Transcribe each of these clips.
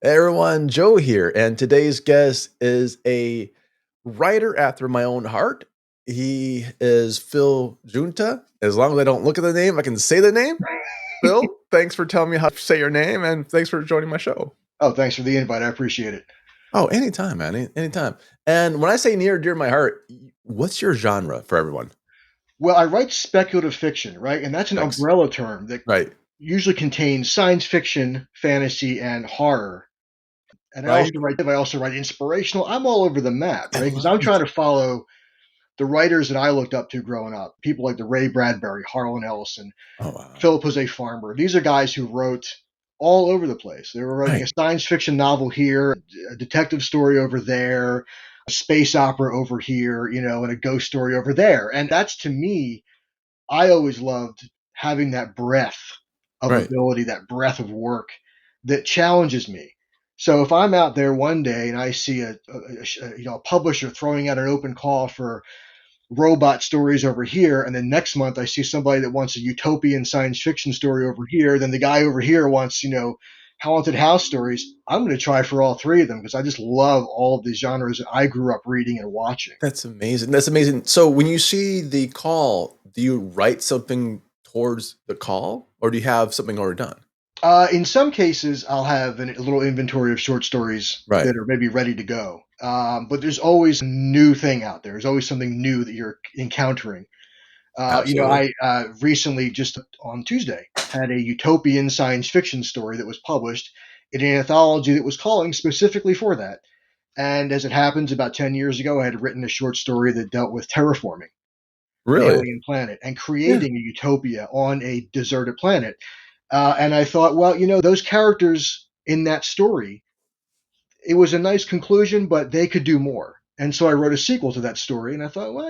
Hey everyone, Joe here, and today's guest is a writer after my own heart. He is Phil Giunta. As long as I don't look at the name, I can say the name. Phil, thanks for telling me how to say your name, and thanks for joining my show. Oh, thanks for the invite. I appreciate it. Oh, anytime, man, anytime. And when I say near dear to my heart, what's your genre for everyone? Well, I write speculative fiction, right? And that's an Thanks. umbrella term that Right, usually contains science fiction, fantasy, and horror. And right. I also write inspirational. I'm all over the map, I right? Because love I'm it. trying to follow the writers that I looked up to growing up. People like the Ray Bradbury, Harlan Ellison, Oh wow. Philip Jose Farmer. These are guys who wrote all over the place. They were writing a Right, science fiction novel here, a detective story over there, a space opera over here, and a ghost story over there. And that's to me, I always loved having that breadth of right. ability, that breadth of work that challenges me. So if I'm out there one day and I see a publisher throwing out an open call for robot stories over here, and then next month I see somebody that wants a utopian science fiction story over here, then the guy over here wants haunted house stories. I'm going to try for all three of them because I just love all of these genres that I grew up reading and watching. That's amazing. That's amazing. So when you see the call, do you write something towards the call or do you have something already done? In some cases, I'll have a little inventory of short stories Right. that are maybe ready to go. But there's always a new thing out there. There's always something new that you're encountering. Absolutely. I recently, just on Tuesday, had a utopian science fiction story that was published in an anthology that was calling specifically for that. And as it happens, about 10 years ago, I had written a short story that dealt with terraforming an Really? alien planet and Yeah. creating a utopia on a deserted planet. And I thought, well, those characters in that story, it was a nice conclusion, but they could do more. And so I wrote a sequel to that story, and I thought, well,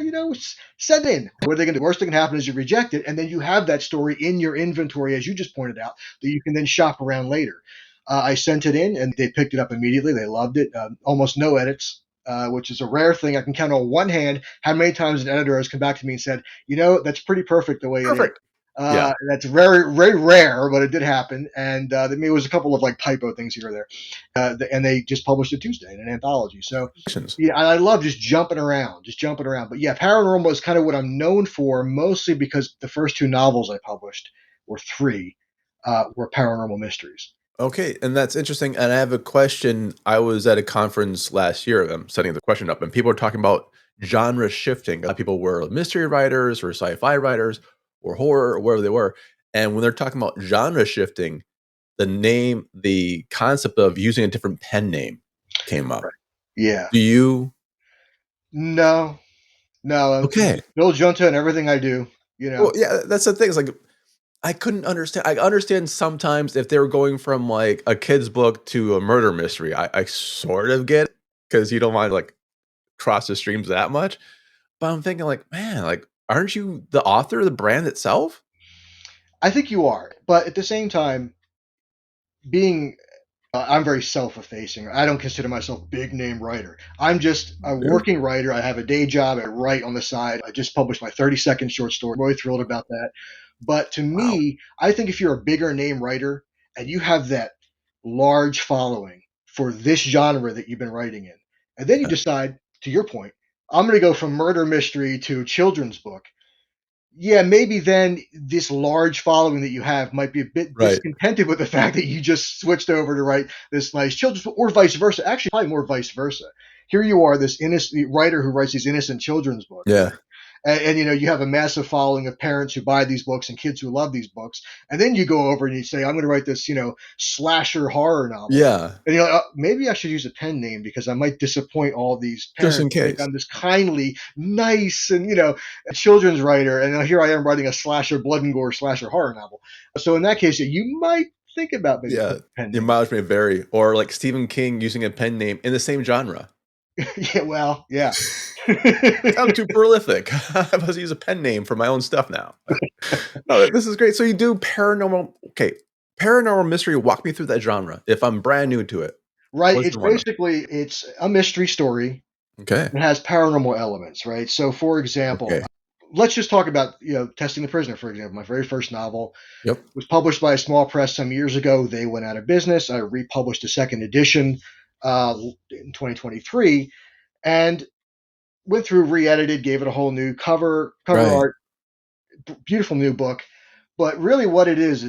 send in. What are they going to do? The worst thing that can happen is you reject it, and then you have that story in your inventory, as you just pointed out, that you can then shop around later. I sent it in, and they picked it up immediately. They loved it. Almost no edits, which is a rare thing. I can count on one hand how many times an editor has come back to me and said, that's pretty perfect the way it is. Perfect. Yeah. That's very, very rare, but it did happen. And it was a couple of like typo things here or there. And they just published it Tuesday in an anthology. So, Congratulations. yeah, I love just jumping around, But yeah, paranormal is kind of what I'm known for, mostly because the first two novels I published, or three, were paranormal mysteries. Okay, and that's interesting. And I have a question. I was at a conference last year. I'm setting the question up, and people are talking about genre shifting. A lot of people were mystery writers or sci-fi writers or horror or wherever they were. And when they're talking about genre shifting, the concept of using a different pen name came up. Right. Yeah. Do you? No, no. Okay. Phil Giunta and everything I do, you Well, know. yeah, that's the thing. It's like I couldn't understand. I understand sometimes if they were going from like a kid's book to a murder mystery. I sort of get it because you don't want to like cross the streams that much. But I'm thinking like, man, like, aren't you the author of the brand itself? I think you are. But at the same time, being I'm very self-effacing. I don't consider myself a big name writer. I'm just a Yeah. working writer. I have a day job. I write on the side. I just published my 30-second short story. I'm really thrilled about that. But to Wow. me, I think if you're a bigger name writer and you have that large following for this genre that you've been writing in, and then you Yeah. decide, to your point, I'm going to go from murder mystery to children's book, yeah, maybe then this large following that you have might be a bit Right. discontented with the fact that you just switched over to write this nice children's book, or vice versa. Actually, probably more vice versa. Here you are, this innocent writer who writes these innocent children's books, Yeah. and you have a massive following of parents who buy these books and kids who love these books, and then you go over and you say, I'm going to write this slasher horror novel, Yeah. and maybe I should use a pen name because I might disappoint all these Just parents in who think case. I'm this kindly, nice, and a children's writer, and here I am writing a slasher blood and gore slasher horror novel. So in that case, yeah, you might think about maybe Yeah. putting a pen Your name. mileage may vary. Or like Stephen King using a pen name in the same genre. Yeah, well, yeah. I'm too prolific. I must use a pen name for my own stuff now. No, this is great. So you do paranormal. Okay, paranormal mystery. Walk me through that genre. If I'm brand new to it, Right. what's It's the one? basically it's a mystery story. Okay. It has paranormal elements, right? So, for example, Okay. let's just talk about, Testing the Prisoner, for example. My very first novel Yep. was published by a small press some years ago. They went out of business. I republished a second edition in 2023, and went through, re-edited, gave it a whole new cover Right. art, beautiful new book. But really, what it is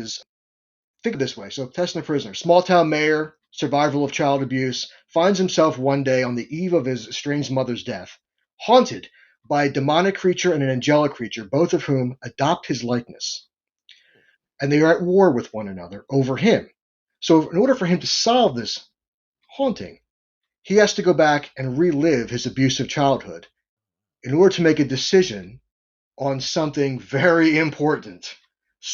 think of it this way. So, Testing the Prisoner, small town mayor, survival of child abuse, finds himself one day on the eve of his estranged mother's death, haunted by a demonic creature and an angelic creature, both of whom adopt his likeness. And they are at war with one another over him. So, in order for him to solve this haunting, he has to go back and relive his abusive childhood in order to make a decision on something very important,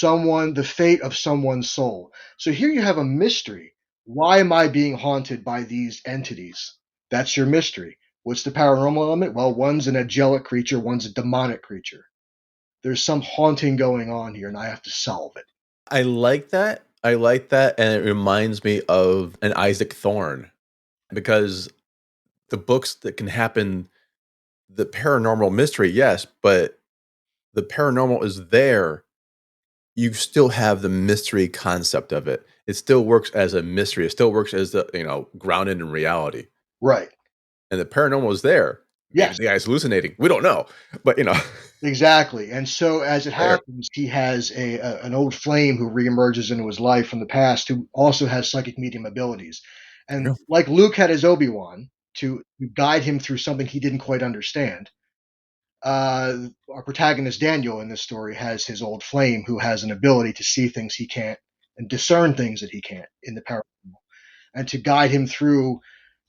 the fate of someone's soul. So here you have a mystery. Why am I being haunted by these entities? That's your mystery. What's the paranormal element? Well, one's an angelic creature, one's a demonic creature. There's some haunting going on here, and I have to solve it. I like that. I like that, and it reminds me of an Isaac Thorne because the books that can happen, the paranormal mystery, yes, but the paranormal is there. You still have the mystery concept of it. It still works as a mystery. It still works as grounded in reality. Right. And the paranormal is there. Maybe Yes, the guy's hallucinating. We don't know, but exactly. And so, as it there. happens, he has an old flame who reemerges into his life from the past, who also has psychic medium abilities. I know. And like Luke had his Obi-Wan to guide him through something he didn't quite understand, our protagonist Daniel in this story has his old flame, who has an ability to see things he can't and discern things that he can't in the paranormal, and to guide him through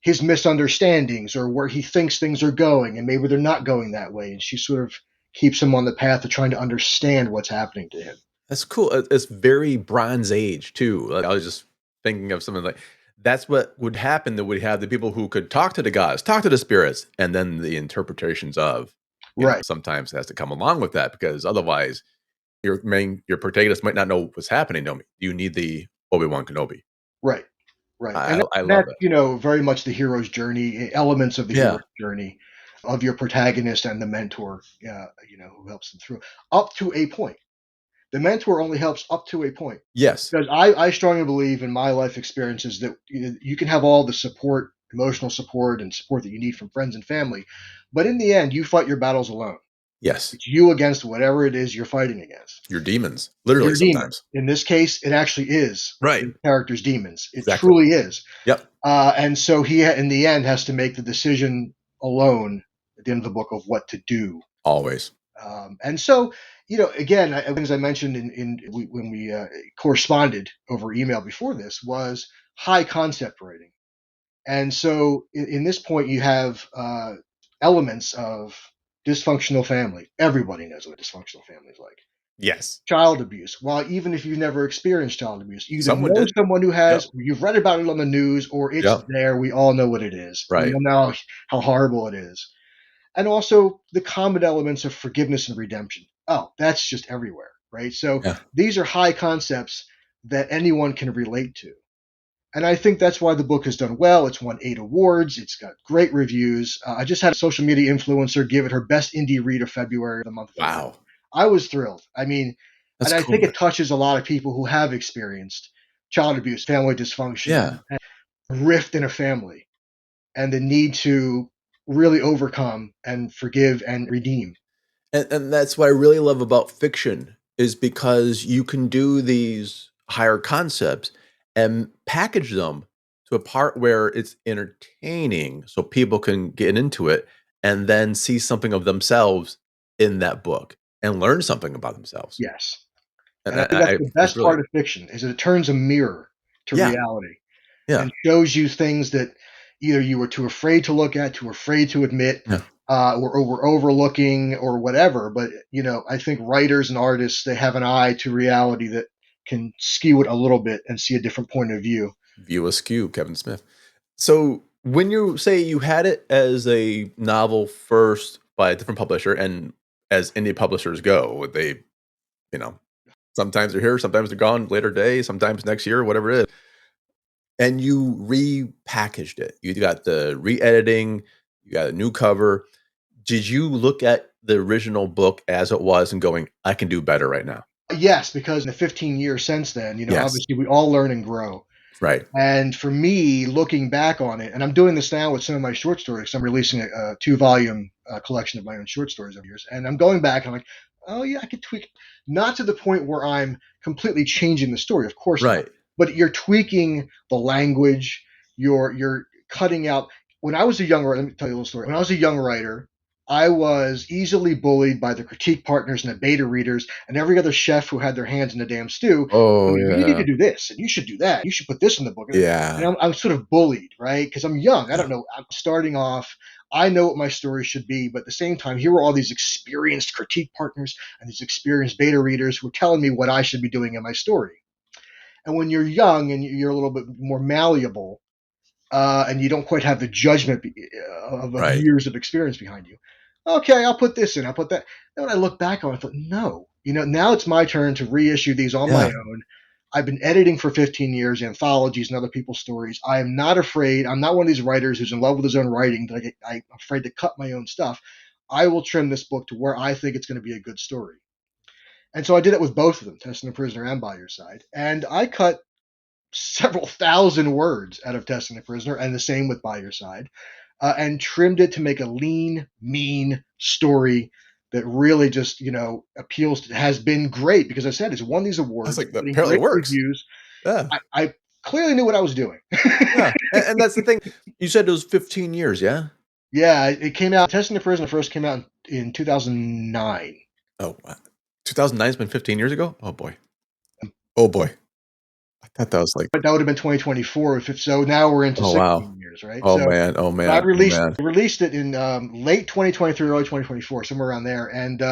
his misunderstandings or where he thinks things are going, and maybe they're not going that way. And she sort of keeps him on the path of trying to understand what's happening to him. That's cool. It's very Bronze Age too. Like, I was just thinking of something like that's what would happen. That would have the people who could talk to the gods, talk to the spirits, and then the interpretations of, Right, sometimes has to come along with that because otherwise your protagonist might not know what's happening to me. You need the Obi-Wan Kenobi. right, right. I And I love that's, it. very much the hero's journey, elements of the Yeah. hero's journey of your protagonist and the mentor, who helps them through up to a point. The mentor only helps up to a point. Yes. Because I strongly believe in my life experiences that you can have all the support, emotional support, and support that you need from friends and family, but in the end, you fight your battles alone. Yes. It's you against whatever it is you're fighting against. Your demons, literally Your demon. sometimes. In this case, it actually is Right. the character's demons. It Exactly. truly is. Yep. And so he, in the end, has to make the decision alone at the end of the book of what to do. Always. And so, again, as I mentioned when we corresponded over email before this, was high concept writing. And so, in this point, you have elements of dysfunctional family. Everybody knows what a dysfunctional family is like. Yes. Child abuse. Well, even if you've never experienced child abuse, you either Someone know did. someone who Yep. has, or you've read about it on the news, or it's Yep. there. We all know what it is. We Right. all know how horrible it is, and also the common elements of forgiveness and redemption. Oh, that's just everywhere, right? So Yeah. these are high concepts that anyone can relate to. And I think that's why the book has done well. It's won 8 awards. It's got great reviews. I just had a social media influencer give it her best indie read of February, the month of February. Wow. I was thrilled. I mean, That's and I cool. think it touches a lot of people who have experienced child abuse, family dysfunction, Yeah. and rift in a family, and the need to really overcome and forgive and redeem. And that's what I really love about fiction is because you can do these higher concepts and package them to a part where it's entertaining so people can get into it and then see something of themselves in that book and learn something about themselves. Yes. And And I think that's the it's best part brilliant. of fiction is that it turns a mirror to Yeah. reality Yeah. and shows you things that either you were too afraid to look at, too afraid to admit, Yeah. or were overlooking or whatever. But I think writers and artists, they have an eye to reality that can skew it a little bit and see a different point of view. View askew, Kevin Smith. So when you say you had it as a novel first by a different publisher, and as indie publishers go, they, you know, sometimes they're here, sometimes they're gone later day, sometimes next year, whatever it is. And you repackaged it. You got the re-editing, you got a new cover. Did you look at the original book as it was and going, I can do better right now. Yes, because in the 15 years since then, Yes. obviously we all learn and grow. Right. And for me, looking back on it, and I'm doing this now with some of my short stories. I'm releasing a 2-volume collection of my own short stories over years, and I'm going back and I'm like, oh yeah, I could tweak, not to the point where I'm completely changing the story, of course not, Right. but you're tweaking the language. You're cutting out. When I was a young writer, let me tell you a little story. When I was a young writer, I was easily bullied by the critique partners and the beta readers and every other chef who had their hands in the damn stew. Oh, You need yeah. to do this and you should do that. You should put this in the book. And Yeah. I'm sort of bullied, right? Because I'm young. I Yeah. don't know. I'm starting off. I know what my story should be, but at the same time, here were all these experienced critique partners and these experienced beta readers who were telling me what I should be doing in my story. And when you're young and you're a little bit more malleable, and you don't quite have the judgment of Right. years of experience behind you. Okay, I'll put this in. I'll put that. And when I look back on it, I thought, no, now it's my turn to reissue these on my Yeah. own. I've been editing for 15 years, anthologies and other people's stories. I am not afraid. I'm not one of these writers who's in love with his own writing that I'm afraid to cut my own stuff. I will trim this book to where I think it's going to be a good story. And so I did it with both of them, Testing the Prisoner and By Your Side. And I cut several thousand words out of Testing the Prisoner, and the same with By Your Side, and trimmed it to make a lean, mean story that really just appeals to, has been great because I said it's won these That's awards, like that getting apparently great works. reviews. Yeah. I clearly knew what I was doing. Yeah. And that's the thing. You said it was 15 years, yeah? Yeah, it came out. Testing the Prisoner first came out in 2009. Oh, wow. 2009's been 15 years ago? Oh boy. Oh boy. I thought that was like, But that would have been 2024. So now we're into oh wow. 16 years, right? Oh So man. Oh but I man. Oh released man. released it in late 2023, early 2024, somewhere around there, and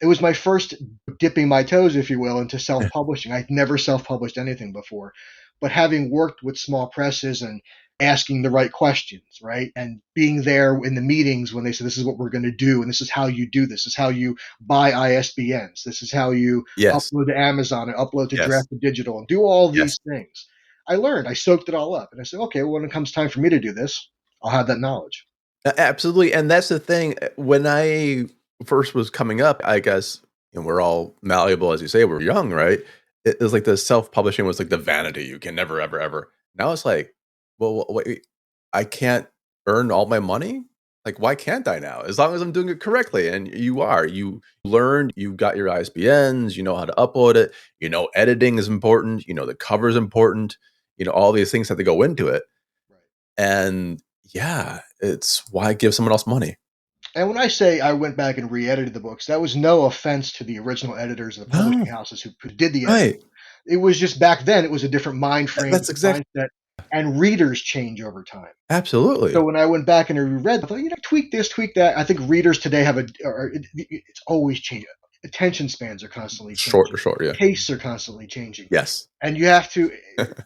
it was my first dipping my toes, if you will, into self-publishing. I'd never self-published anything before, but having worked with small presses and asking the right questions, right, and being there in the meetings when they said, "This is what we're going to do, and this is how you do this. This is how you buy ISBNs. This is how you Yes. upload to Amazon and upload to Yes. Draft to Digital and do all Yes. these things." I learned. I soaked it all up, and I said, "Okay, well, when it comes time for me to do this, I'll have that knowledge." Absolutely. And that's the thing. When I first was coming up, I guess, and we're all malleable, as you say, we're young, right? It was like the self-publishing was like the vanity. You can never, ever, ever. Now it's like, well, wait, I can't earn all my money? Like, why can't I now? As long as I'm doing it correctly. And you are. You learned, you got your ISBNs, you know how to upload it, editing is important, the cover is important, all these things have to go into it. Right. And yeah, it's why give someone else money? And when I say I went back and re-edited the books, that was no offense to the original editors of the No, publishing houses who did the editing. right. It was just back then it was a different mind frame, That's exactly mindset, and readers change over time. So absolutely. when I went back and I reread, I thought, tweak this, tweak that. I think readers today have it's always changing. Attention spans are constantly changing. Short, yeah. Tastes are constantly changing. Yes. And you have to,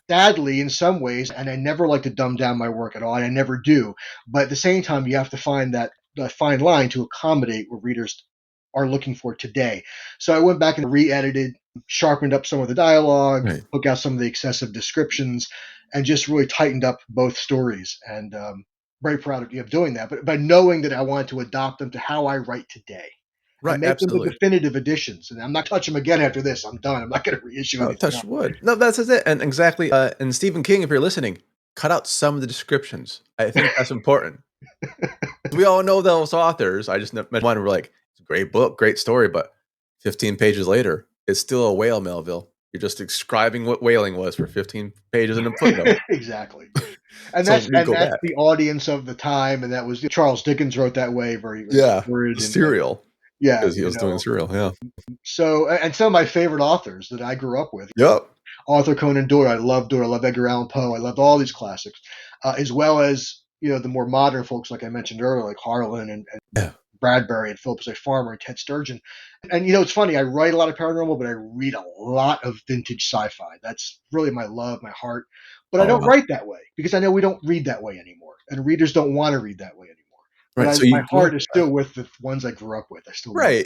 sadly, in some ways, and I never like to dumb down my work at all, and I never do. But at the same time, you have to find that fine line to accommodate what readers are looking for today. So I went back and re-edited, sharpened up some of the dialogue, Right. took out some of the excessive descriptions, and just really tightened up both stories. And very proud of you of doing that. But by knowing that I wanted to adopt them to how I write today and Right, make them the absolutely. definitive editions. And I'm not touching them again after this. I'm done. I'm not going to reissue Oh, anything touch else. wood. No, that's it. And exactly. And Stephen King, if you're listening, cut out some of the descriptions. I think that's important. We all know those authors. I just mentioned one. We're like, it's a great book, great story, but 15 pages later, it's still a whale, Melville. You're just describing what whaling was for 15 pages in a footnote. Exactly. And So that's we and go that's back. the audience of the time, and that was Charles Dickens wrote that way, very Yeah, worded, and serial yeah, because he was doing serial. Yeah. So and some of my favorite authors that I grew up with, Yep. Arthur Conan Doyle, I loved Doyle, I love Edgar Allan Poe, I loved all these classics, as well as the more modern folks like I mentioned earlier, like Harlan and Yeah. Bradbury and Philip J. Farmer and Ted Sturgeon. And it's funny, I write a lot of paranormal, but I read a lot of vintage sci-fi. That's really my love, my heart. But I Oh don't wow. write that way because I know we don't read that way anymore, and readers don't want to read that way anymore. But Right. So my you heart is still with the ones I grew up with. I still love right.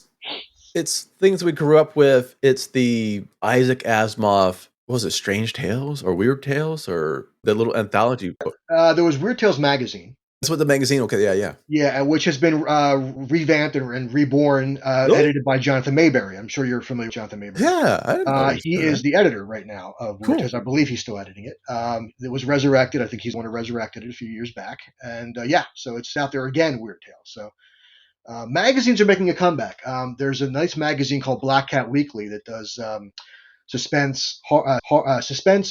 It's things we grew up with. It's the Isaac Asimov. What was it, Strange Tales or Weird Tales or the little anthology book? There was Weird Tales magazine. That's what the magazine. Okay, yeah. Yeah, which has been revamped and reborn, Really? edited by Jonathan Mayberry. I'm sure you're familiar with Jonathan Mayberry. Yeah, I didn't know he was He doing is that. the editor right now of Cool. Vortex. I believe he's still editing it. It was resurrected. I think he's the one who resurrected it a few years back. And yeah, so it's out there again, Weird Tales. So magazines are making a comeback. There's a nice magazine called Black Cat Weekly that does suspense,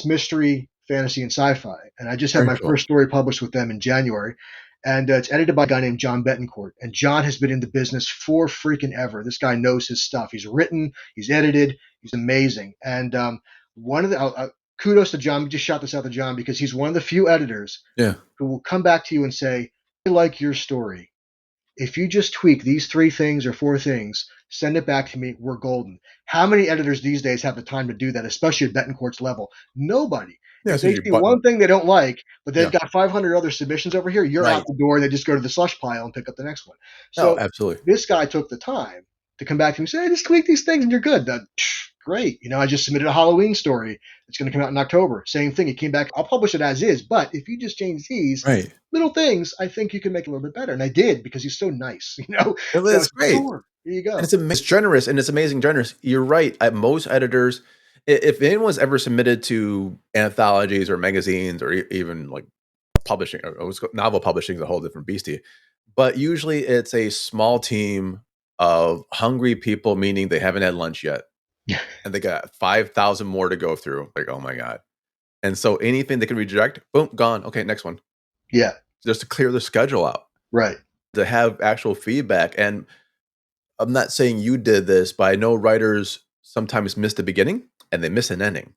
mystery, fantasy, and sci-fi. And I just had Very my cool. first story published with them in January. And it's edited by a guy named John Betancourt. And John has been in the business for freaking ever. This guy knows his stuff. He's written, he's edited, he's amazing. And one of the kudos to John. We just shot this out to John because he's one of the few editors Yeah. who will come back to you and say, "I like your story. If you just tweak these 3 things or 4 things, send it back to me. We're golden." How many editors these days have the time to do that, especially at Betancourt's level? Nobody. Yeah, If it's they usually see button. one thing they don't like, but they've Yeah. got 500 other submissions over here, you're out Right. the door and they just go to the slush pile and pick up the next one. No, So absolutely. this guy took the time to come back to me and say, "Hey, just tweak these things and you're good." Great. I just submitted a Halloween story. It's going to come out in October. Same thing. He came back. I'll publish it as is, but if you just change these Right. little things, I think you can make it a little bit better. And I did because he's so nice, So I It's said, great. sure, here you And go. it's generous, and it's amazing generous. You're right. Most editors, if anyone's ever submitted to anthologies or magazines or even like publishing, novel publishing is a whole different beastie. But usually it's a small team of hungry people, meaning they haven't had lunch yet, and they got 5,000 more to go through. Like, oh my god! And so anything they can reject, boom, gone. Okay, next one. Yeah, Just to clear the schedule out, right. to have actual feedback. And I'm not saying you did this, but I know writers sometimes miss the beginning and they miss an ending.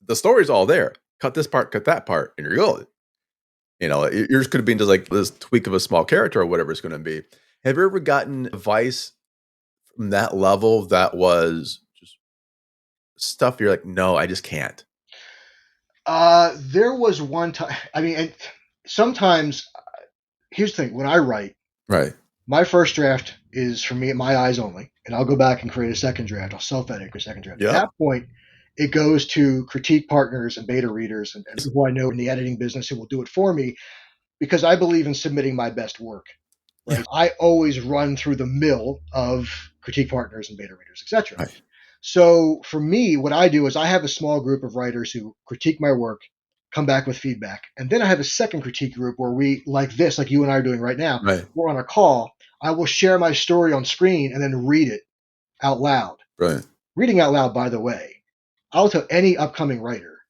The story's all there. Cut this part, cut that part, and you're good. Yours could have been just like this tweak of a small character or whatever it's going to be. Have you ever gotten advice from that level that was just stuff you're like, no, I just can't? There was one time. I mean, and sometimes here's the thing: when I write, Right. my first draft is for me, my eyes only, and I'll go back and create a second draft. I'll self-edit a second draft. At Yeah. that point, it goes to critique partners and beta readers and people I know in the editing business who will do it for me because I believe in submitting my best work. Yeah. Right? I always run through the mill of critique partners and beta readers, etc. Right. So for me, what I do is I have a small group of writers who critique my work, come back with feedback, and then I have a second critique group where we, like this, like you and I are doing right now, Right. we're on a call. I will share my story on screen and then read it out loud. Brilliant. Reading out loud, by the way, I'll tell any upcoming writer,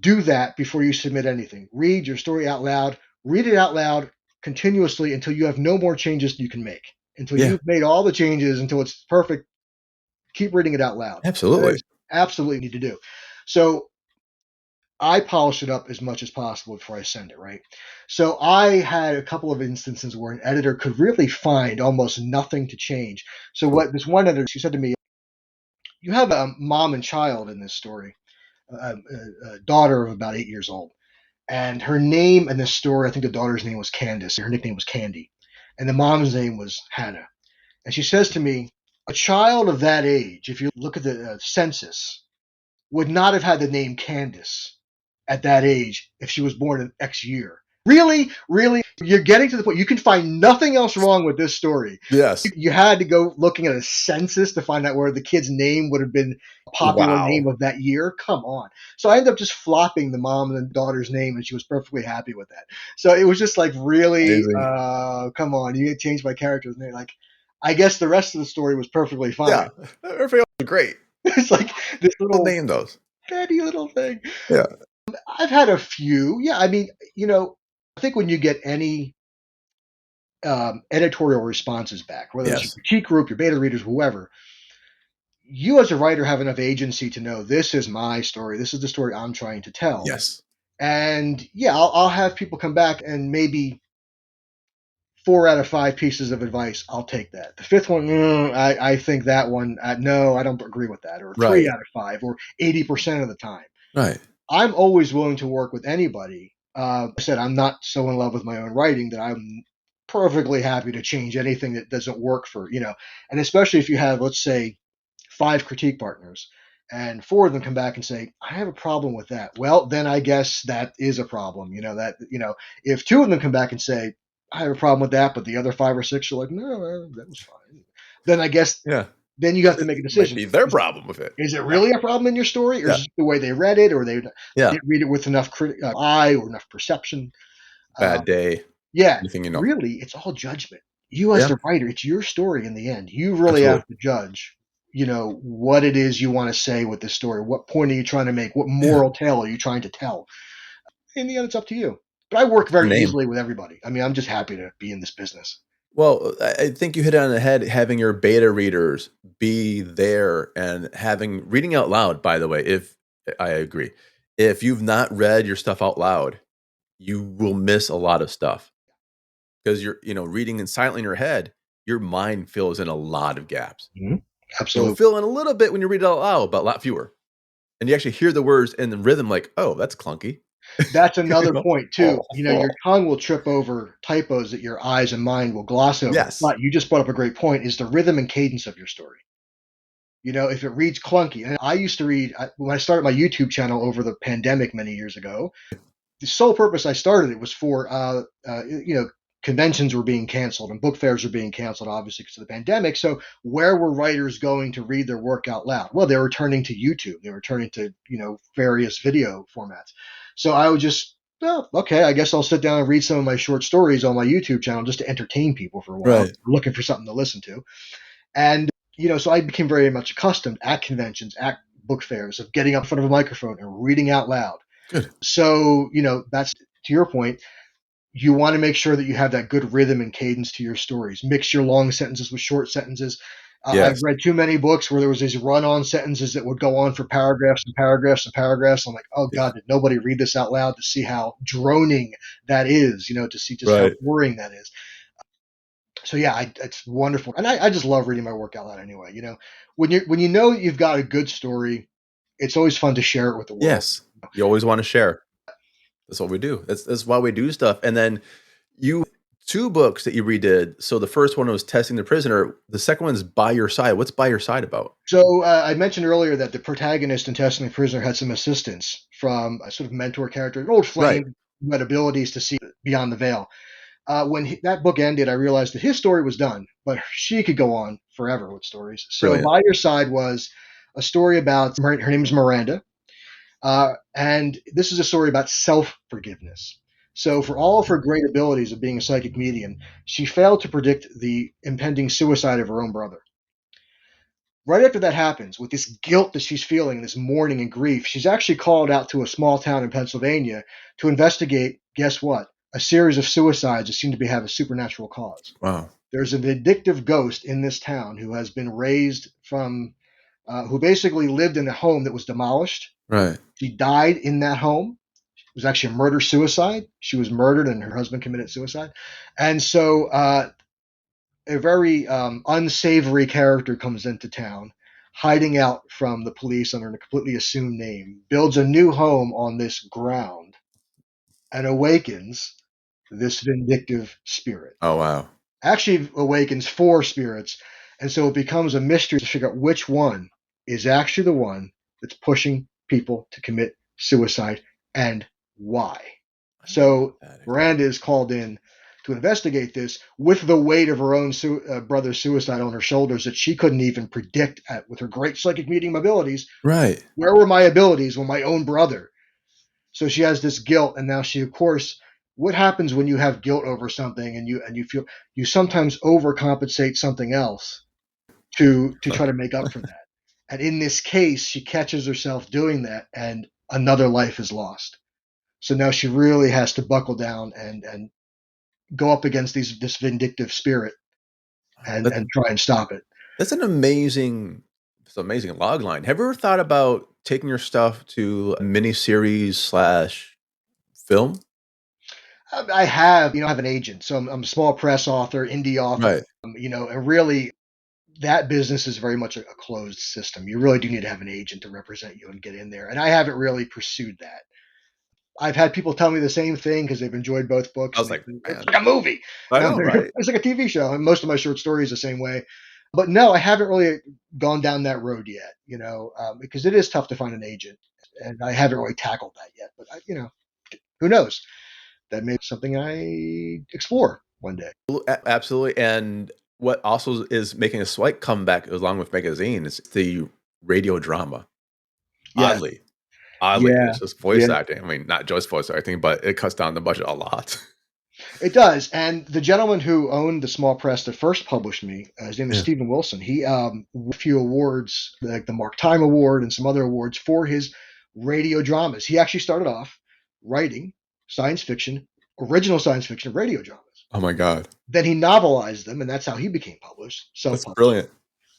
do that before you submit anything. Read your story out loud. Read it out loud continuously until you have no more changes you can make. Until Yeah. you've made all the changes, until it's perfect. Keep reading it out loud. That Absolutely. is absolutely need to do. So I polish it up as much as possible before I send it, right? So I had a couple of instances where an editor could really find almost nothing to change. So Cool. what this one editor, she said to me, "You have a mom and child in this story, a daughter of about 8 years old, and her name in this story, I think the daughter's name was Candace. Her nickname was Candy, and the mom's name was Hannah." And she says to me, "A child of that age, if you look at the census, would not have had the name Candace at that age if she was born in X year." Really? Really? You're getting to the point. You can find nothing else wrong with this story. Yes. You had to go looking at a census to find out where the kid's name would have been a popular Wow. name of that year. Come on. So I ended up just flopping the mom and the daughter's name, and she was perfectly happy with that. So it was just like, really, Amazing. come on, you changed my character's name. Like, I guess the rest of the story was perfectly fine. Yeah. Everything else is great. It's like this We'll little name those. petty little thing. Yeah. I've had a few. Yeah, I mean, I think when you get any editorial responses back, whether it's your Yes. critique group, your beta readers, whoever, you as a writer have enough agency to know this is my story. This is the story I'm trying to tell. Yes. And yeah, I'll have people come back and maybe 4 out of 5 pieces of advice, I'll take that. The fifth one, I think that one, no, I don't agree with that. Or Right. 3 out of 5, or 80% of the time. Right. I'm always willing to work with anybody. I said I'm not so in love with my own writing that I'm perfectly happy to change anything that doesn't work for. And especially if you have, let's say, 5 critique partners, and 4 of them come back and say, I have a problem with that. Well, then I guess that is a problem. If 2 of them come back and say, I have a problem with that, but the other 5 or 6 are like, no, that was fine. Then I guess Yeah. then you have to It make a might decision. be their problem with it. Is it Yeah. really a problem in your story, or is Yeah. it the way they read it, or they Yeah. didn't read it with enough eye or enough perception? Uh, Bad day. yeah, Anything, really, it's all judgment. You as Yeah, the writer, it's your story in the end. You really absolutely. have to judge, what it is you want to say with this story. What point are you trying to make? What Yeah. moral tale are you trying to tell? In the end, it's up to you. But I work Your very name. easily with everybody. I mean, I'm just happy to be in this business. Well, I think you hit it on the head, having your beta readers be there and reading out loud, by the way, if I agree. If you've not read your stuff out loud, you will miss a lot of stuff because you're reading and silently in your head, your mind fills in a lot of gaps. Mhm. You'll Absolutely. fill in a little bit when you read it out loud, but a lot fewer. And you actually hear the words and the rhythm like, "Oh, that's clunky." That's You another know? point too. Your tongue will trip over typos that your eyes and mind will gloss over. Yes. But you just brought up a great point, is the rhythm and cadence of your story. If it reads clunky, and I used to read when I started my YouTube channel over the pandemic many years ago, the sole purpose I started it was for conventions were being canceled and book fairs were being canceled, obviously because of the pandemic. So where were writers going to read their work out loud? Well, they were turning to YouTube. They were turning to various video formats. So I would just, well, okay, I guess I'll sit down and read some of my short stories on my YouTube channel just to entertain people for a while, Right. looking for something to listen to. And so I became very much accustomed at conventions, at book fairs, of getting up in front of a microphone and reading out loud. Good. So, that's to your point. You want to make sure that you have that good rhythm and cadence to your stories. Mix your long sentences with short sentences. I've Yes. read too many books where there was these run-on sentences that would go on for paragraphs and paragraphs and paragraphs. I'm like, oh Yeah. God, did nobody read this out loud to see how droning that is? To see just how Right. boring that is. So yeah, it's wonderful, and I just love reading my work out loud anyway. When you know you've got a good story, it's always fun to share it with the world. Yes. You always wanna share. That's what we do. That's why we do stuff. And then you 2 books that you redid. So the first one was Testing the Prisoner. The second one is By Your Side. What's By Your Side about? So I mentioned earlier that the protagonist in Testing the Prisoner had some assistance from a sort of mentor character, an old Right. flame who had abilities to see beyond the veil. When that book ended, I realized that his story was done, but she could go on forever with stories. So Brilliant. By Your Side was a story about her name is Miranda, and this is a story about self forgiveness. So, for all of her great abilities of being a psychic medium, she failed to predict the impending suicide of her own brother. Right after that happens, with this guilt that she's feeling, this mourning and grief, she's actually called out to a small town in Pennsylvania to investigate, guess what? A series of suicides that seem to have a supernatural cause. Wow. There's a vindictive ghost in this town who has been raised who basically lived in a home that was demolished. Right. She died in that home. It was actually a murder suicide. She was murdered and her husband committed suicide. And so a very unsavory character comes into town, hiding out from the police under a completely assumed name, builds a new home on this ground, and awakens this vindictive spirit. Oh, wow. Actually awakens 4 spirits, and so it becomes a mystery to figure out which one is actually the one that's pushing people to commit suicide and why. I like So that. Miranda is called in to investigate this with the weight of her own brother's suicide on her shoulders that she couldn't even predict with her great psychic medium abilities. Right. Where were my abilities when my own brother? So she has this guilt, and now she, of course, what happens when you have guilt over something and you feel you sometimes overcompensate something else to try to make up for that. And in this case, she catches herself doing that, and another life is lost. So now she really has to buckle down and go up against this vindictive spirit and That try and stop it. that's it's an amazing log line. Have you ever thought about taking your stuff to a miniseries/film? I have, I have an agent, so I'm a small press author, indie author, Right. and really that business is very much a closed system. You really do need to have an agent to represent you and get in there. And I haven't really pursued that. I've had people tell me the same thing because they've enjoyed both I books. was And like, they, it's "Man." like a movie. I know, right? It's like a TV show. And most of my short stories the same way. But no, I haven't really gone down that road yet, because it is tough to find an agent, and I haven't really tackled that yet. But who knows? That may be something I explore one day. Absolutely. And what also is making a slight comeback along with magazine is the radio drama. Yeah, Oddly, oddly, yeah, it's just voice yeah. acting. I mean, not just voice acting, but it cuts down the budget a lot. It does. And the gentleman who owned the small press that first published me, his name is Yeah. Stephen Wilson. He won a few awards, like the Mark Time Award and some other awards for his radio dramas. He actually started off writing science fiction, original science fiction radio dramas. Oh my god, Then he novelized them, and that's how he became published, that's self-published. brilliant.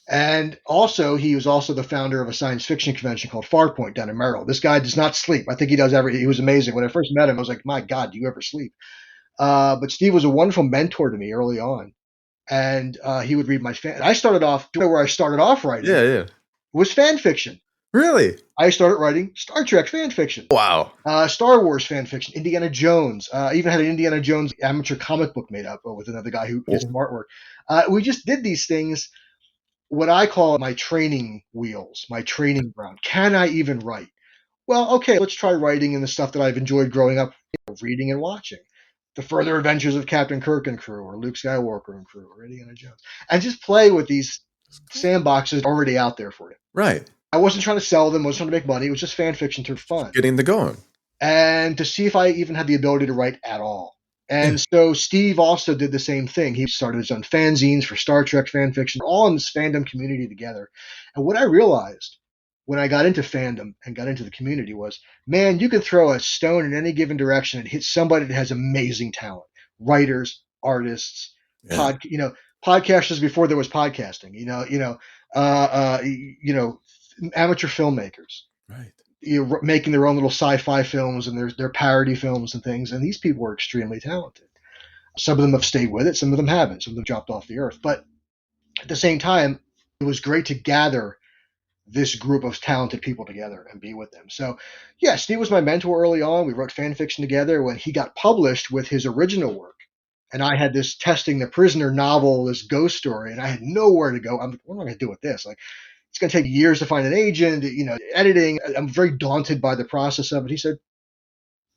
And also, he was also the founder of a science fiction convention called Farpoint down in Maryland. This guy does not sleep. I think he does everything. He was amazing. When I first met him, I was like, my God, do you ever sleep? But Steve was a wonderful mentor to me early on. And he would read my fan. I started off where I started off writing Yeah, yeah. was fan fiction. Really? I started writing Star Trek fan fiction, Wow. Star Wars fan fiction, Indiana Jones. I even had an Indiana Jones amateur comic book made up with another guy who did some artwork. We just did these things, what I call my training wheels, my training ground. Can I even write? Well, okay, let's try writing in the stuff that I've enjoyed growing up, reading and watching. The Further Adventures of Captain Kirk and crew, or Luke Skywalker and crew, or Indiana Jones. And just play with these sandboxes already out there for you. Right. I wasn't trying to sell them, I wasn't trying to make money. It was just fan fiction to fun. Getting the going. And to see if I even had the ability to write at all. And so Steve also did the same thing. He started his own fanzines for Star Trek fan fiction, all in this fandom community together. And what I realized when I got into fandom and got into the community was, man, you can throw a stone in any given direction and hit somebody that has amazing talent. Writers, artists, podcasters before there was podcasting, amateur filmmakers. Right. Making their own little sci-fi films and their parody films and things. And these people are extremely talented. Some of them have stayed with it. Some of them haven't. Some of them dropped off the earth. But at the same time, it was great to gather this group of talented people together and be with them. So, yeah, Steve was my mentor early on. We wrote fan fiction together. When he got published with his original work, and I had this Testing the Prisoner novel, this ghost story, and I had nowhere to go. I'm like, what am I going to do with this? Like, it's going to take years to find an agent, editing. I'm very daunted by the process of it. He said,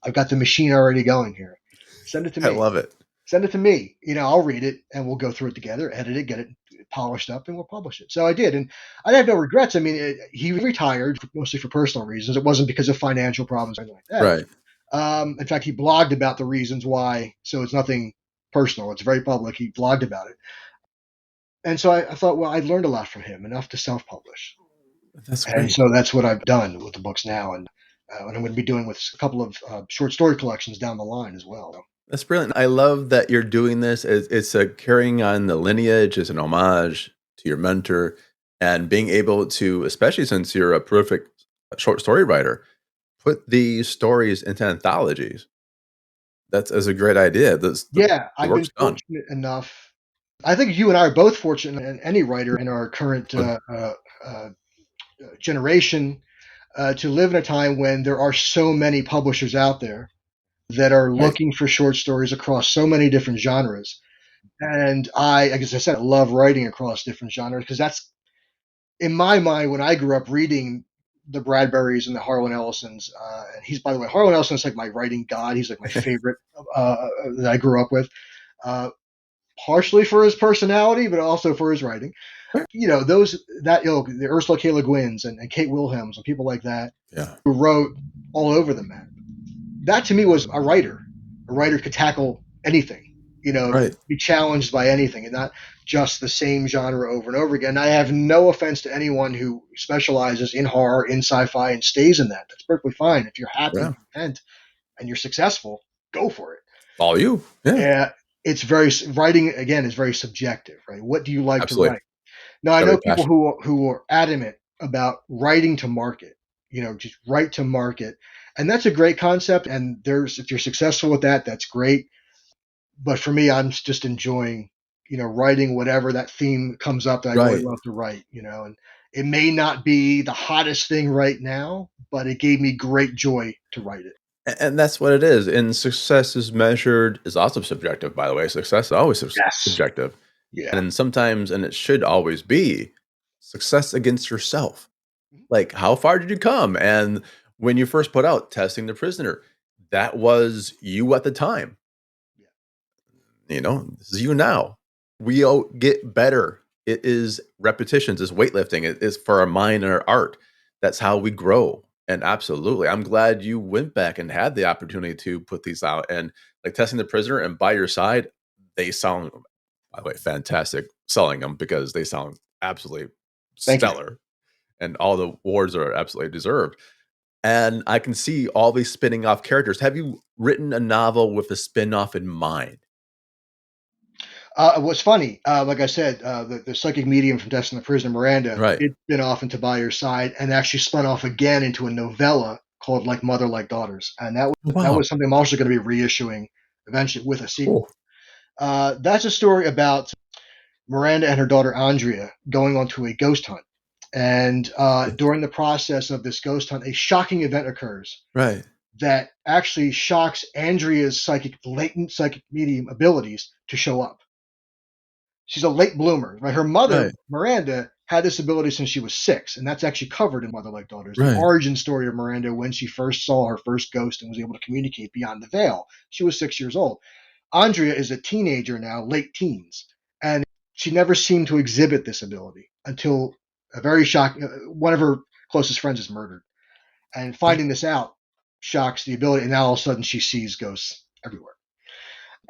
I've got the machine already going here. Send it to me. I love it. Send it to me. I'll read it and we'll go through it together, edit it, get it polished up, and we'll publish it. So I did. And I have no regrets. I mean, he retired mostly for personal reasons. It wasn't because of financial problems or anything like that. Right. In fact, he blogged about the reasons why. So it's nothing personal. It's very public. He blogged about it. And so I thought, well, I learned a lot from him, enough to self-publish. That's great. And so that's what I've done with the books now. And I'm going to be doing with a couple of short story collections down the line as well. That's brilliant. I love that you're doing this. It's a carrying on the lineage, it's an homage to your mentor, and being able to, especially since you're a prolific short story writer, put these stories into anthologies. That's a great idea. I've been fortunate enough. I think you and I are both fortunate, and any writer in our current generation, to live in a time when there are so many publishers out there that are looking for short stories across so many different genres. And as I said, I love writing across different genres because that's, in my mind, when I grew up reading the Bradburys and the Harlan Ellisons, and he's, by the way, Harlan Ellison is like my writing god. He's like my favorite that I grew up with, partially for his personality, but also for his writing. That ilk, the Ursula K. Le Guins and Kate Wilhelms and people like that, who wrote all over the map. That to me was a writer. A writer could tackle anything, be challenged by anything and not just the same genre over and over again. I have no offense to anyone who specializes in horror, in sci-fi, and stays in that. That's perfectly fine. If you're happy and content and you're successful, go for it. All you. Yeah. It's writing, again, is very subjective, right? What do you like to write? Now, I know people who are adamant about writing to market, just write to market. And that's a great concept. And if you're successful with that, that's great. But for me, I'm just enjoying, writing whatever that theme comes up that I really love to write, and it may not be the hottest thing right now, but it gave me great joy to write it. And that's what it is. And success is also subjective, by the way. Success is always subjective. Yeah. And then sometimes, and it should always be, success against yourself. Like, how far did you come? And when you first put out Testing the Prisoner, that was you at the time. Yeah. This is you now. We all get better. It is repetitions, it's weightlifting, it is for our mind and our art. That's how we grow. And absolutely, I'm glad you went back and had the opportunity to put these out. And like Testing the Prisoner and By Your Side, they sound, by the way, fantastic selling them because they sound absolutely Thank you. stellar. And all the awards are absolutely deserved. And I can see all these spinning off characters. Have you written a novel with a spin-off in mind? What's funny, like I said, the psychic medium from Death in the Prisoner, Miranda, Right. did spin off into By Your Side and actually spun off again into a novella called Like Mother, Like Daughters. And that Wow. was something I'm also going to be reissuing eventually with a sequel. Cool. That's a story about Miranda and her daughter Andrea going onto a ghost hunt. And during the process of this ghost hunt, a shocking event occurs Right. that actually shocks Andrea's latent psychic medium abilities to show up. She's a late bloomer, right? Her mother, Right. Miranda, had this ability since she was 6, and that's actually covered in Mother Like Daughters. The Right. origin story of Miranda when she first saw her first ghost and was able to communicate beyond the veil. She was 6 years old. Andrea is a teenager now, late teens, and she never seemed to exhibit this ability until a very shocking. One of her closest friends is murdered, and finding this out shocks the ability. And now all of a sudden she sees ghosts everywhere.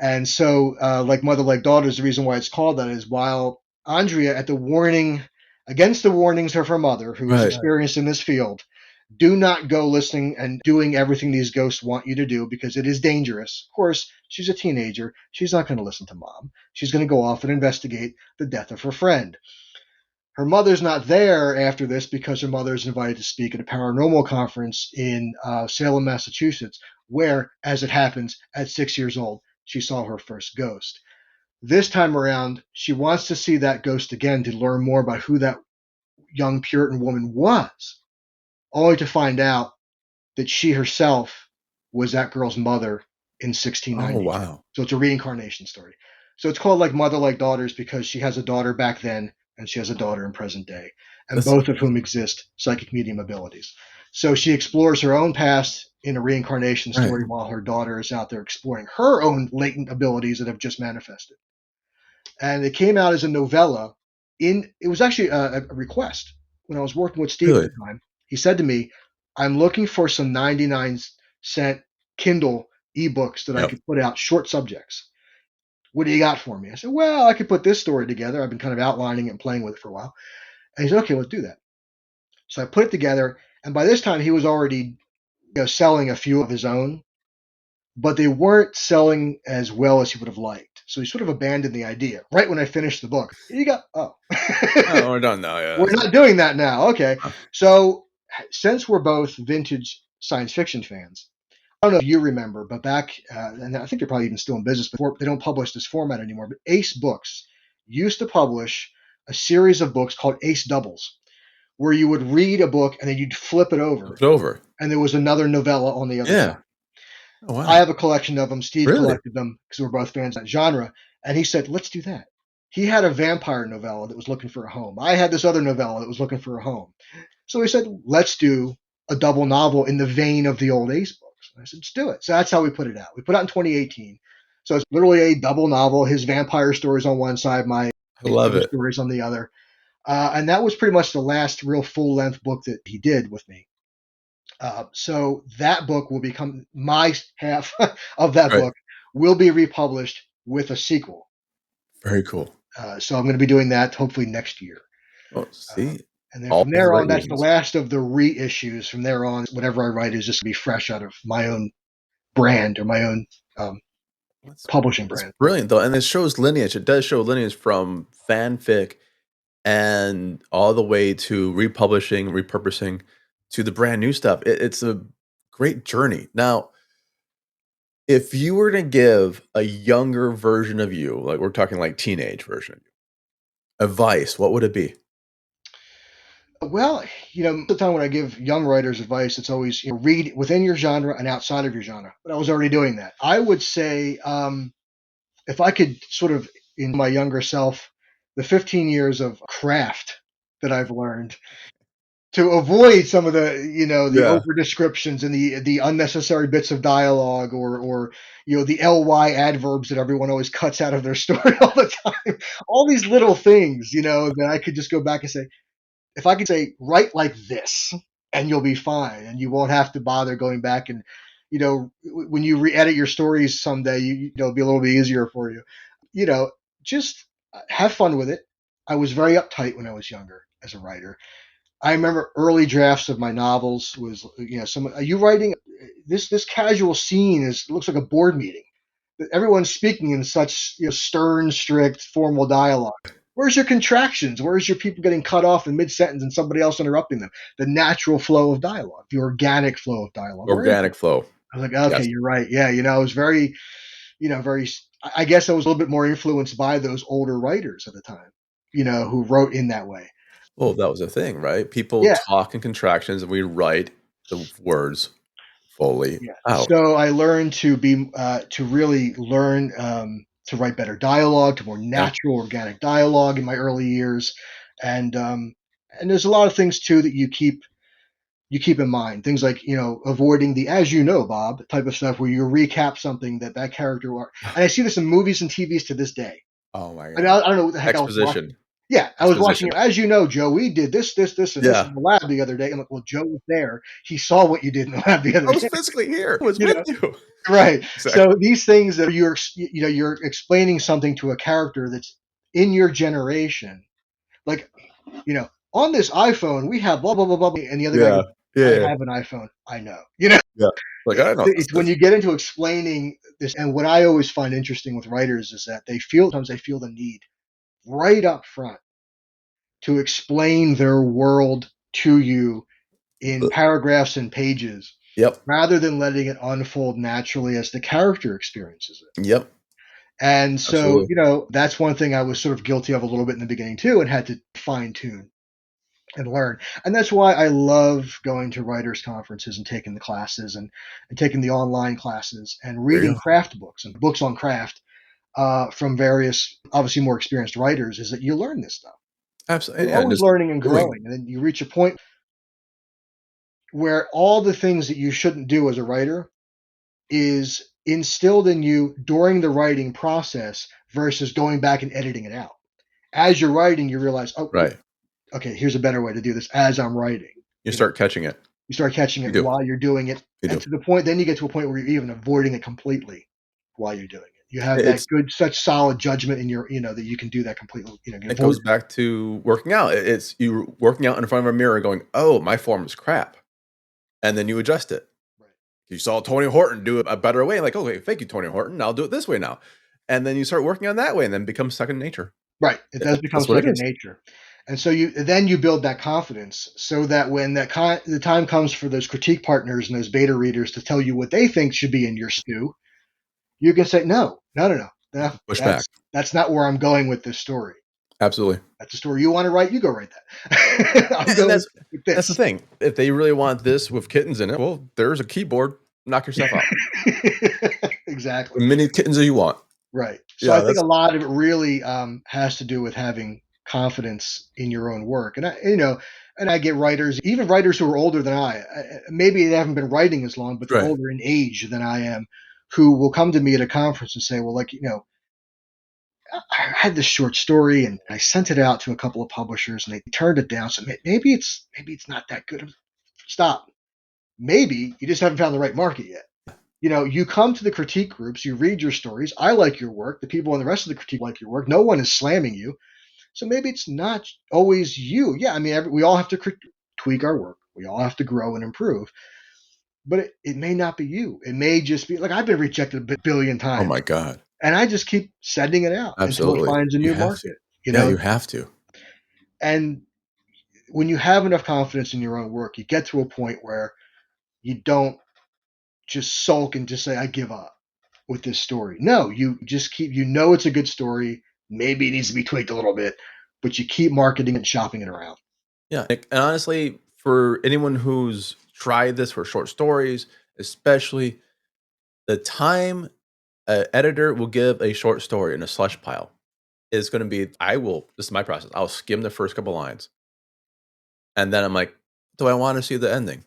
And so, like Mother Like Daughters, the reason why it's called that is while Andrea, against the warnings of her mother, who is Right. experienced in this field, do not go listening and doing everything these ghosts want you to do because it is dangerous. Of course, she's a teenager. She's not going to listen to mom. She's going to go off and investigate the death of her friend. Her mother's not there after this because her mother is invited to speak at a paranormal conference in Salem, Massachusetts, where, as it happens, at 6 years old, she saw her first ghost. This time around, she wants to see that ghost again to learn more about who that young Puritan woman was, only to find out that she herself was that girl's mother in Oh, 1692. wow. So it's a reincarnation story. So it's called Like Mother Like Daughters because she has a daughter back then and she has a daughter in present day, and That's both of whom exist psychic medium abilities. So she explores her own past in a reincarnation right. story while her daughter is out there exploring her own latent abilities that have just manifested. And it came out as a novella. It was actually a request when I was working with Steve at Really? the time. He said to me, "I'm looking for some 99-cent Kindle ebooks that I Yep. could put out, short subjects. What do you got for me?" I said, "Well, I could put this story together. I've been kind of outlining it and playing with it for a while." And he said, "Okay, let's do that." So I put it together, and by this time he was already selling a few of his own, but they weren't selling as well as he would have liked. So he sort of abandoned the idea. Right when I finished the book, you got Oh, we're done now. Yeah. we're not doing that now. Okay, so since we're both vintage science fiction fans, I don't know if you remember, but back, and I think they're probably even still in business, before they don't publish this format anymore. But Ace Books used to publish a series of books called Ace Doubles, where you would read a book and then you'd flip it over, Flip it over. and there was another novella on the other Yeah. side. Oh, I wow. have a collection of them. Steve Really? collected them because we're both fans of that genre. And he said, let's do that. He had a vampire novella that was looking for a home. I had this other novella that was looking for a home. So he said, let's do a double novel in the vein of the old Ace books. And I said, let's do it. So that's how we put it out. We put it out in 2018. So it's literally a double novel. His vampire stories on one side, my I love ghost it. stories on the other. And that was pretty much the last real full length book that he did with me. So that book will become my half of that Right. book will be republished with a sequel. Very cool. So I'm going to be doing that hopefully next year. Oh, Uh, see? and then All from for the there right on, that's the reasons. last of the reissues. From there on, whatever I write is just going to be fresh out of my own brand or my own um, That's publishing that's brand. brilliant, though, and it shows lineage. It does show lineage from fanfic and all the way to republishing, repurposing to the brand new stuff. It's a great journey. Now, if you were to give a younger version of you, like we're talking like teenage version of you, advice, what would it be? Well, most of the time when I give young writers advice, it's always read within your genre and outside of your genre. But I was already doing that. I would say if I could sort of in my younger self the 15 years of craft that I've learned to avoid some of the, the Yeah. over descriptions and the unnecessary bits of dialogue, or the ly adverbs that everyone always cuts out of their story all the time. All these little things, that I could just go back and say, if I could say, write like this, and you'll be fine, and you won't have to bother going back and, when you re-edit your stories someday, it'll be a little bit easier for you. You know, just have fun with it. I was very uptight when I was younger as a writer. I remember early drafts of my novels was, someone, are you writing this casual scene looks like a board meeting. Everyone's speaking in such, stern, strict, formal dialogue. Where's your contractions? Where's your people getting cut off in mid sentence and somebody else interrupting them? The natural flow of dialogue, the organic flow of dialogue. Where is it? Organic flow. I was like, okay, Yes. you're right. Yeah, I was very, very. I guess I was a little bit more influenced by those older writers at the time, who wrote in that way. Well, that was the thing, right? People Yeah, talk in contractions, and we write the words fully yeah. out. So I learned to really learn to write better dialogue, to more Yeah. natural, organic dialogue in my early years, and there's a lot of things too that you keep in mind. Things like avoiding the "as you know, Bob" type of stuff, where you recap something that character. And I see this in movies and TVs to this day. Oh my I mean, god. I don't know what the heck I was watching. Exposition. Yeah, I was watching Exposition. it. As you know, Joe, we did this, this, this, and this Yeah. in the lab the other day. I'm like, well, Joe was there. He saw what you did in the lab the other I was day. physically here. I was You with know, you. right? Exactly. So these things that you're explaining something to a character that's in your generation, like on this iPhone we have blah blah blah blah, and the other guy Yeah. goes, Yeah, I yeah, have an iPhone. I know. You know, yeah. Like, I know it's when this. you get into explaining this, and what I always find interesting with writers is that sometimes they feel the need right up front to explain their world to you in paragraphs and pages Yep. rather than letting it unfold naturally as the character experiences it. Yep. And so, Absolutely. that's one thing I was sort of guilty of a little bit in the beginning too, and had to fine tune and learn. And that's why I love going to writers' conferences and taking the classes, and taking the online classes, and There you reading go. craft books and books on craft from various, obviously more experienced writers, is that you learn this stuff. Absolutely. You're Yeah, and always just learning and doing. growing. And then you reach a point where all the things that you shouldn't do as a writer is instilled in you during the writing process versus going back and editing it out. As you're writing, you realize, oh, Right. okay, here's a better way to do this as I'm writing. You start catching it. You start catching You it do. while you're doing it, You and do. to the point, then you get to a point where you're even avoiding it completely while you're doing it. You have that It's good, such solid judgment in your, that you can do that completely. You it avoid. goes back to working out. It's you working out in front of a mirror going, "Oh, my form is crap." And then you adjust it. Right. You saw Tony Horton do it a better way, like, "Okay, thank you, Tony Horton. I'll do it this way now." And then you start working on that way and then becomes second nature. Right. It Yeah, does become that's what it second is. nature. And so you build that confidence so that when the time comes for those critique partners and those beta readers to tell you what they think should be in your stew, you can say, no, no, no, no. Push back. That's not where I'm going with this story. Absolutely. That's the story you want to write, you go write that. I'm And going with that's the this. thing. If they really want this with kittens in it, well, there's a keyboard. Knock yourself out. Exactly. As many kittens as you want. Right. So I Yeah, think that's a lot of it really has to do with having confidence in your own work. And I get writers, even writers who are older than maybe they haven't been writing as long, but they're right. older in age than I am, who will come to me at a conference and say, well, like, I had this short story and I sent it out to a couple of publishers and they turned it down. So maybe it's not that good. Stop. Maybe you just haven't found the right market yet. You come to the critique groups, you read your stories. I like your work. The people in the rest of the critique like your work. No one is slamming you. So maybe it's not always you. Yeah, I mean, we all have to tweak our work. We all have to grow and improve. But it may not be you. It may just be like I've been rejected a billion Oh times, my god. and I just keep sending it out until it Absolutely. finds a You new have to. market. Yeah, you have to. And when you have enough confidence in your own work, you get to a point where you don't just sulk and just say, I give up with this story. No, you just keep, it's a good story. Maybe it needs to be tweaked a little bit, but you keep marketing and shopping it around. Yeah, and honestly, for anyone who's tried this for short stories, especially the time an editor will give a short story in a slush pile is going to be, this is my process. I'll skim the first couple lines. And then I'm like, do I want to see the ending?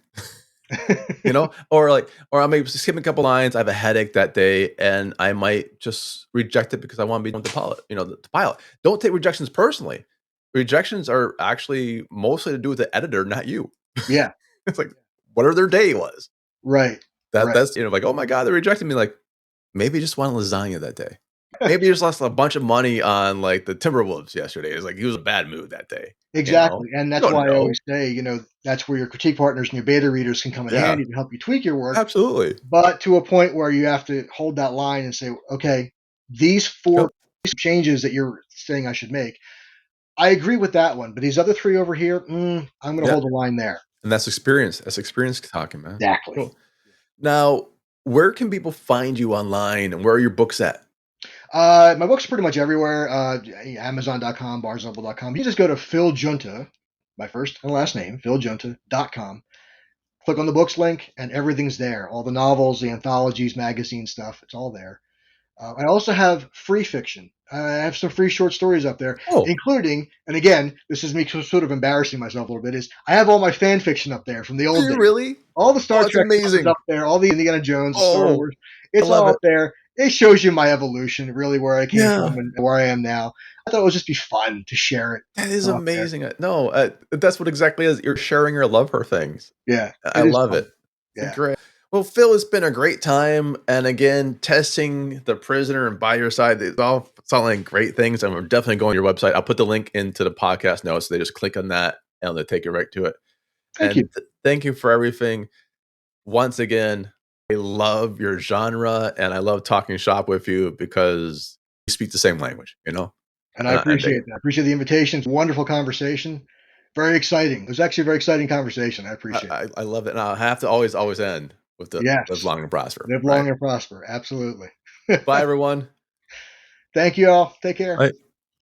You know, or I may skip a couple lines. I have a headache that day, and I might just reject it because I want to be with the pilot. The pilot. Don't take rejections personally. Rejections are actually mostly to do with the editor, not you. Yeah. It's like whatever their day was. Right. That's like, oh my god, they rejected me. Like maybe you just want lasagna that day. Maybe you just lost a bunch of money on like the Timberwolves yesterday. It's like he was in a bad mood that day. Exactly. And You that's don't why I know. always say, that's where your critique partners and your beta readers can come in Yeah, handy to help you tweak your work, absolutely. but to a point where you have to hold that line and say, okay, these 4 Yep. changes that you're saying I should make, I agree with that one, but these other 3 over here, I'm going to Yeah. hold the line there. And that's experience. That's experience talking, man. Exactly. Cool. Now, where can people find you online, and where are your books at? My book's pretty much everywhere. Amazon.com, BarnesandNoble.com. You just go to Phil Giunta, my first and last name, PhilGiunta.com. Click on the books link, and everything's there. All the novels, the anthologies, magazine stuff, it's all there. I also have free fiction. I have some free short stories up there, Oh, including, and again, this is me sort of embarrassing myself a little bit, is I have all my fan fiction up there from the are old you days. really? All the Oh, Star that's Trek stuff is amazing. up there, all the Indiana Jones, the Star Oh, Wars. I It's love all it. up there. It shows you my evolution, really where I came Yeah, from and where I am now. I thought it would just be fun to share it that is up there. amazing. No, that's what exactly is. You're sharing your love for things. Yeah, I it is love fun. it. It's Yeah. great. Well, Phil, it's been a great time. And again, testing the prisoner and by your side, it's all sound like great things. And we're definitely going to your website. I'll put the link into the podcast notes. So they just click on that and they'll take you right to it. Thank you. And thank you for everything. Once again, I love your genre and I love talking shop with you because you speak the same language, And I and I dig appreciate it. that. I appreciate the invitation. Wonderful conversation. Very exciting. It was actually a very exciting conversation. I I, appreciate it. I, I love it. And I'll have to always end with the live Yes. long and prosper. Live Right. long and prosper. Absolutely. Bye, everyone. Thank you all. Take care. Bye.